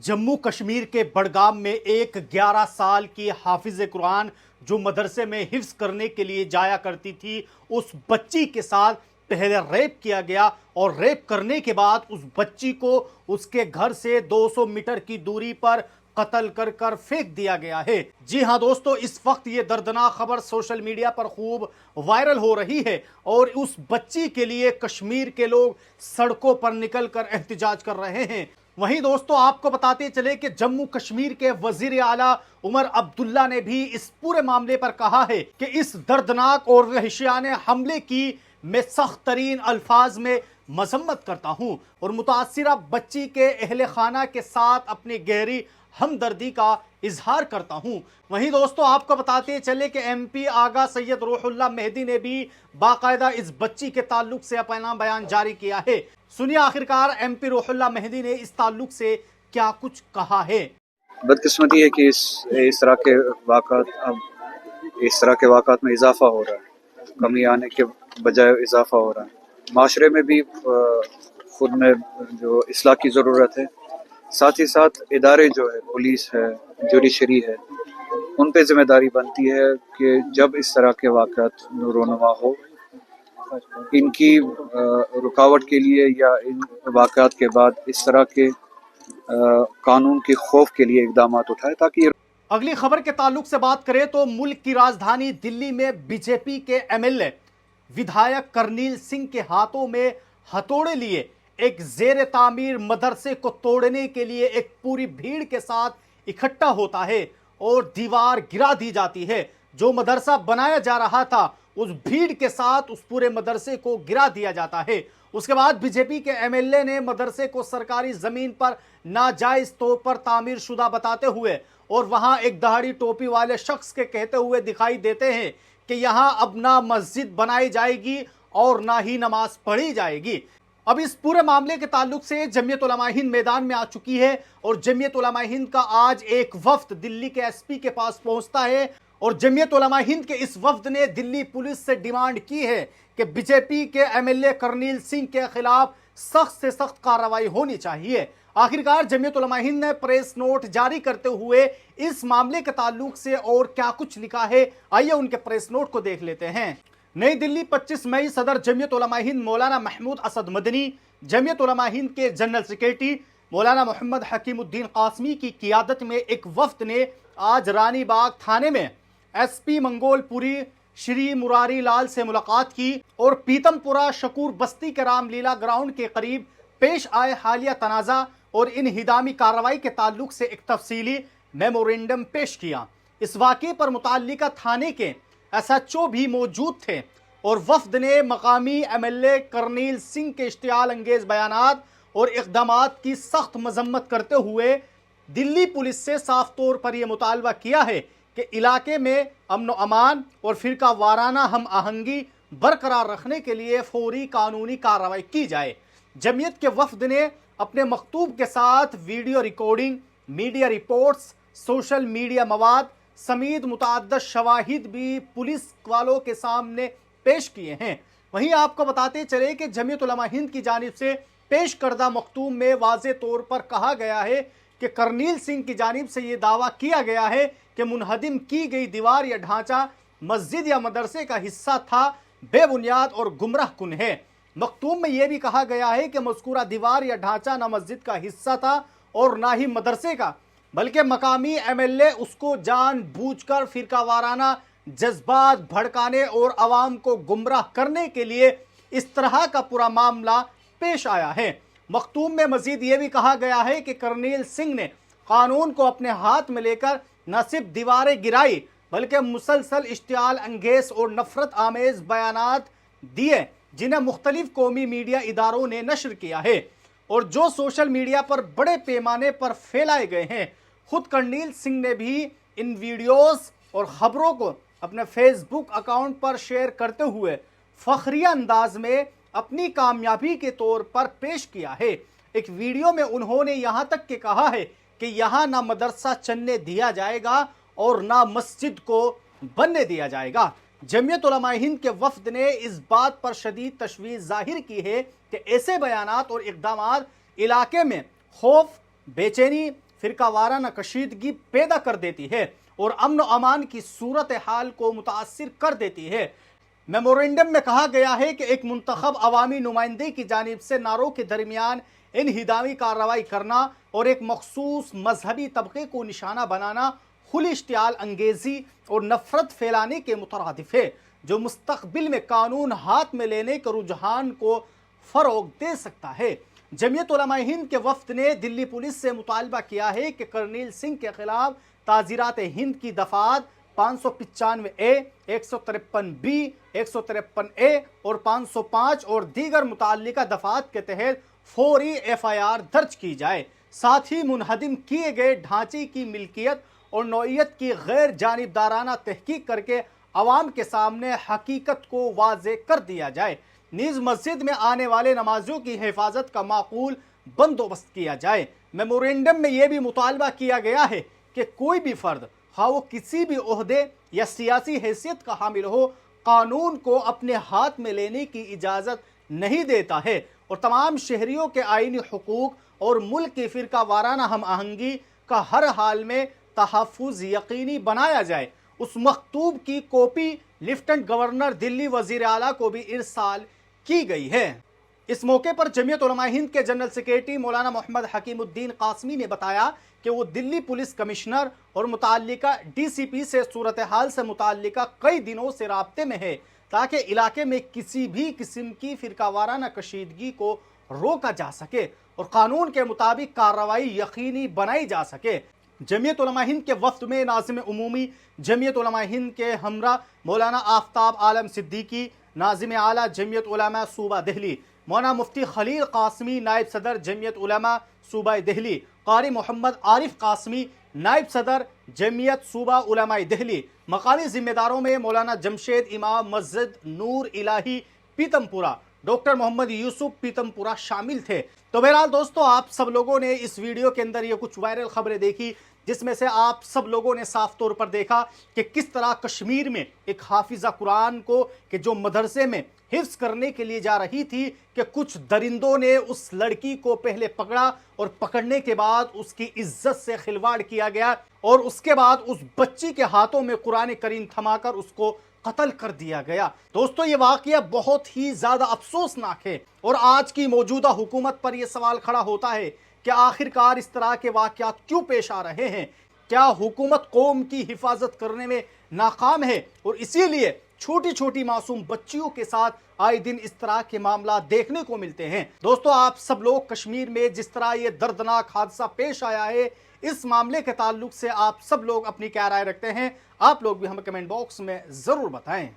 जम्मू कश्मीर के बडगाम में एक 11 साल की हाफिज कुरान जो मदरसे में हिफ्ज करने के लिए जाया करती थी, उस बच्ची के साथ पहले रेप किया गया और रेप करने के बाद उस बच्ची को उसके घर से 200 मीटर की दूरी पर कत्ल कर कर फेंक दिया गया है। जी हां दोस्तों, इस वक्त ये दर्दनाक खबर सोशल मीडिया पर खूब वायरल हो रही है और उस बच्ची के लिए कश्मीर के लोग सड़कों पर निकल कर एहतजाज कर रहे हैं। वहीं दोस्तों, आपको बताते चले कि जम्मू कश्मीर के वजीर आला उमर अब्दुल्ला ने भी इस पूरे मामले पर कहा है कि इस दर्दनाक और वहशियाने हमले की मैं सख्त तरीन अल्फाज में मजम्मत करता हूं और मुतासिरा बच्ची के अहले खाना के साथ अपनी गहरी हमदर्दी का इजहार करता हूं। वहीं दोस्तों, आपको बताते चले कि एमपी आगा सैयद रूहुल्लाह मेहदी ने भी बाकायदा इस बच्ची के ताल्लुक से अपना बयान जारी किया है। सुनिए आखिरकार एमपी रूहुल्लाह मेहदी ने इस ताल्लुक से क्या कुछ कहा है। बदकिस्मती है कि इस तरह के वाक़ात में इजाफा हो रहा है, कमी आने के बजाय इजाफा हो रहा है। माशरे में भी खुद में जो इस्लाह की ज़रूरत है, साथ ही साथ इदारे जो है, पुलिस है, जुडिशरी है, उन पे जिम्मेदारी बनती है कि जब इस तरह के वाक़ात नूरोनुमा हो, इनकी रुकावट के लिए या इन वाक़ात के बाद इस तरह के कानून के खौफ के लिए इक़दामात उठाए ताकि। अगली खबर के ताल्लुक से बात करें तो मुल्क की राजधानी दिल्ली में बीजेपी के एमएलए विधायक करनील सिंह के हाथों में हथौड़े लिए एक जेर तामीर मदरसे को तोड़ने के लिए एक पूरी भीड़ के साथ इकट्ठा होता है और दीवार गिरा दी जाती है। जो मदरसा बनाया जा रहा था, उस भीड़ के साथ उस पूरे मदरसे को गिरा दिया जाता है। उसके बाद बीजेपी के एमएलए ने मदरसे को सरकारी जमीन पर नाजायज तौर पर तामीर शुदा बताते हुए और वहां एक दहाड़ी टोपी वाले शख्स के कहते हुए दिखाई देते हैं कि यहां अब ना मस्जिद बनाई जाएगी और ना ही नमाज पढ़ी जाएगी। अब इस पूरे मामले के ताल्लुक से जमीयत उलमा हिंद मैदान में आ चुकी है और जमीयत उलमा हिंद का आज एक वफ्द दिल्ली के एसपी के पास पहुंचता है और जमीयत उलमा हिंद के इस वफ्द ने दिल्ली पुलिस से डिमांड की है कि बीजेपी के एमएलए करनील सिंह के खिलाफ सख्त से सख्त कार्रवाई होनी चाहिए। आखिरकार जमीयत उलमा हिंद ने प्रेस नोट जारी करते हुए इस मामले के ताल्लुक से और क्या कुछ लिखा है, आइए उनके प्रेस नोट को देख लेते हैं। नई दिल्ली 25 मई सदर जमीयत उलमा हिंद मौलाना महमूद असद मदनी, जमीयत उलमा हिंद के जनरल सेक्रेटरी मौलाना मोहम्मद हकीमुद्दीन कासमी की क़ियादत में एक वफ्द ने आज रानी बाग थाने में एसपी मंगोलपुरी श्री मुरारी लाल से मुलाकात की और पीतमपुरा शकूर बस्ती के रामलीला ग्राउंड के करीब पेश आए हालिया तनाज़ा और इन हिदामी कार्रवाई के ताल्लुक से एक तफसीली मेमोरेंडम पेश किया। इस वाक़े पर मुताल्लिका थाने के एसएचओ भी मौजूद थे और वफ्द ने मकामी एमएलए करनील सिंह के इश्तियाल अंगेज बयानात और इक़दामात की सख्त मजम्मत करते हुए दिल्ली पुलिस से साफ तौर पर यह मुतालबा किया है कि इलाके में अमन अमान और फिरका वाराना हम आहंगी बरकरार रखने के लिए फौरी कानूनी कार्रवाई की जाए। जमीयत के वफ्द ने अपने मकतूब के साथ video recording, media reports, social media मवाद समेत मुतअद्दिद शवाहिद भी पुलिस वालों के सामने पेश किए हैं। वहीं आपको बताते चले कि जमीयत उलमा हिंद की जानिब से पेश करदा मकतूब में वाज़े तौर पर कहा गया है कि करनील सिंह की जानिब से ये दावा किया गया है कि मुनहदिम की गई दीवार या ढांचा मस्जिद या मदरसे का हिस्सा था, बेबुनियाद और गुमराह कुन है। मकतूब में यह भी कहा गया है कि मज़कूरा दीवार या ढांचा ना मस्जिद का हिस्सा था और ना ही मदरसे का, बल्कि मकामी एमएलए उसको जानबूझकर फिरकावाराना जज्बात भड़काने और आवाम को गुमराह करने के लिए इस तरह का पूरा मामला पेश आया है। मकतूब में मजीद ये भी कहा गया है कि करनील सिंह ने कानून को अपने हाथ में लेकर न सिर्फ दीवारें गिराई बल्कि मुसलसल इश्तियाल अंगेज और नफरत आमेज बयानात दिए जिन्हें मुख्तलिफ कौमी मीडिया इदारों ने नशर किया है और जो सोशल मीडिया पर बड़े पैमाने पर फैलाए गए हैं। खुद करनील सिंह ने भी इन वीडियोस और ख़बरों को अपने फेसबुक अकाउंट पर शेयर करते हुए फखरिया अंदाज में अपनी कामयाबी के तौर पर पेश किया है। एक वीडियो में उन्होंने यहाँ तक के कहा है कि यहाँ ना मदरसा चलने दिया जाएगा और ना मस्जिद को बनने दिया जाएगा। जमीयत उलमा हिंद के वफ्द ने इस बात पर शदीद तशवीश जाहिर की है कि ऐसे बयानात और इक़दामात इलाके में खौफ, बेचैनी فرقہ وارانہ کشیدگی پیدا کر دیتی ہے اور امن و امان کی صورتحال کو متاثر کر دیتی ہے۔ میمورنڈم میں کہا گیا ہے کہ ایک منتخب عوامی نمائندے کی جانب سے نعروں کے درمیان انہدامی کارروائی کرنا اور ایک مخصوص مذہبی طبقے کو نشانہ بنانا کھلی اشتعال انگیزی اور نفرت پھیلانے کے مترادف ہے، جو مستقبل میں قانون ہاتھ میں لینے کے رجحان کو فروغ دے سکتا ہے۔ جمعیت علماء ہند کے وفد نے دلی پولیس سے مطالبہ کیا ہے کہ کرنیل سنگھ کے خلاف تعزیرات ہند کی دفعات 595A، 153B، 153A اور 505 اور دیگر متعلقہ دفعات کے تحت فوری FIR درج کی جائے، ساتھ ہی منہدم کیے گئے ڈھانچے کی ملکیت اور نوعیت کی غیر جانبدارانہ تحقیق کر کے عوام کے سامنے حقیقت کو واضح کر دیا جائے، نیز مسجد میں آنے والے نمازیوں کی حفاظت کا معقول بندوبست کیا جائے۔ میمورنڈم میں یہ بھی مطالبہ کیا گیا ہے کہ کوئی بھی فرد خواہ وہ کسی بھی عہدے یا سیاسی حیثیت کا حامل ہو، قانون کو اپنے ہاتھ میں لینے کی اجازت نہیں دیتا ہے اور تمام شہریوں کے آئینی حقوق اور ملک کی فرقہ وارانہ ہم آہنگی کا ہر حال میں تحفظ یقینی بنایا جائے۔ اس مکتوب کی کاپی لیفٹنٹ گورنر دلی وزیر اعلیٰ کو بھی ارسال کی گئی ہے۔ اس موقع پر جمعیت علماء ہند کے جنرل سیکریٹری مولانا محمد حکیم الدین قاسمی نے بتایا کہ وہ دلی پولیس کمشنر اور متعلقہ DCP سے صورتحال سے متعلقہ کئی دنوں سے رابطے میں ہے تاکہ علاقے میں کسی بھی قسم کی فرقہ وارانہ کشیدگی کو روکا جا سکے اور قانون کے مطابق کارروائی یقینی بنائی جا سکے۔ جمعیت علماء ہند کے وفد میں ناظم عمومی جمعیت علماء ہند کے ہمراہ مولانا آفتاب عالم صدیقی، ناظم اعلیٰ جمعیت علماء صوبہ دہلی مولانا مفتی خلیل قاسمی، نائب صدر جمعیت علماء صوبہ دہلی قاری محمد عارف قاسمی، نائب صدر جمعیت صوبہ علماء دہلی، مقامی ذمہ داروں میں مولانا جمشید امام مسجد نور الہی پیتم پورہ، ڈاکٹر محمد یوسف پیتم پورہ شامل تھے۔ تو بہرحال دوستو، آپ سب لوگوں نے اس ویڈیو کے اندر یہ کچھ وائرل خبریں دیکھی جس میں سے آپ سب لوگوں نے صاف طور پر دیکھا کہ کس طرح کشمیر میں ایک حافظہ قرآن کو کہ جو مدرسے میں حفظ کرنے کے لیے جا رہی تھی کہ کچھ درندوں نے اس لڑکی کو پہلے پکڑا اور پکڑنے کے بعد اس کی عزت سے کھلواڑ کیا گیا اور اس کے بعد اس بچی کے ہاتھوں میں قرآن کریم تھما کر اس کو قتل کر دیا گیا۔ دوستو، یہ واقعہ بہت ہی زیادہ افسوسناک ہے اور آج کی موجودہ حکومت پر یہ سوال کھڑا ہوتا ہے کہ آخرکار اس طرح کے واقعات کیوں پیش آ رہے ہیں؟ کیا حکومت قوم کی حفاظت کرنے میں ناکام ہے اور اسی لیے چھوٹی چھوٹی معصوم بچیوں کے ساتھ آئے دن اس طرح کے معاملات دیکھنے کو ملتے ہیں؟ دوستو، آپ سب لوگ کشمیر میں جس طرح یہ دردناک حادثہ پیش آیا ہے، اس معاملے کے تعلق سے آپ سب لوگ اپنی کیا رائے رکھتے ہیں؟ آپ لوگ بھی ہمیں کمنٹ باکس میں ضرور بتائیں۔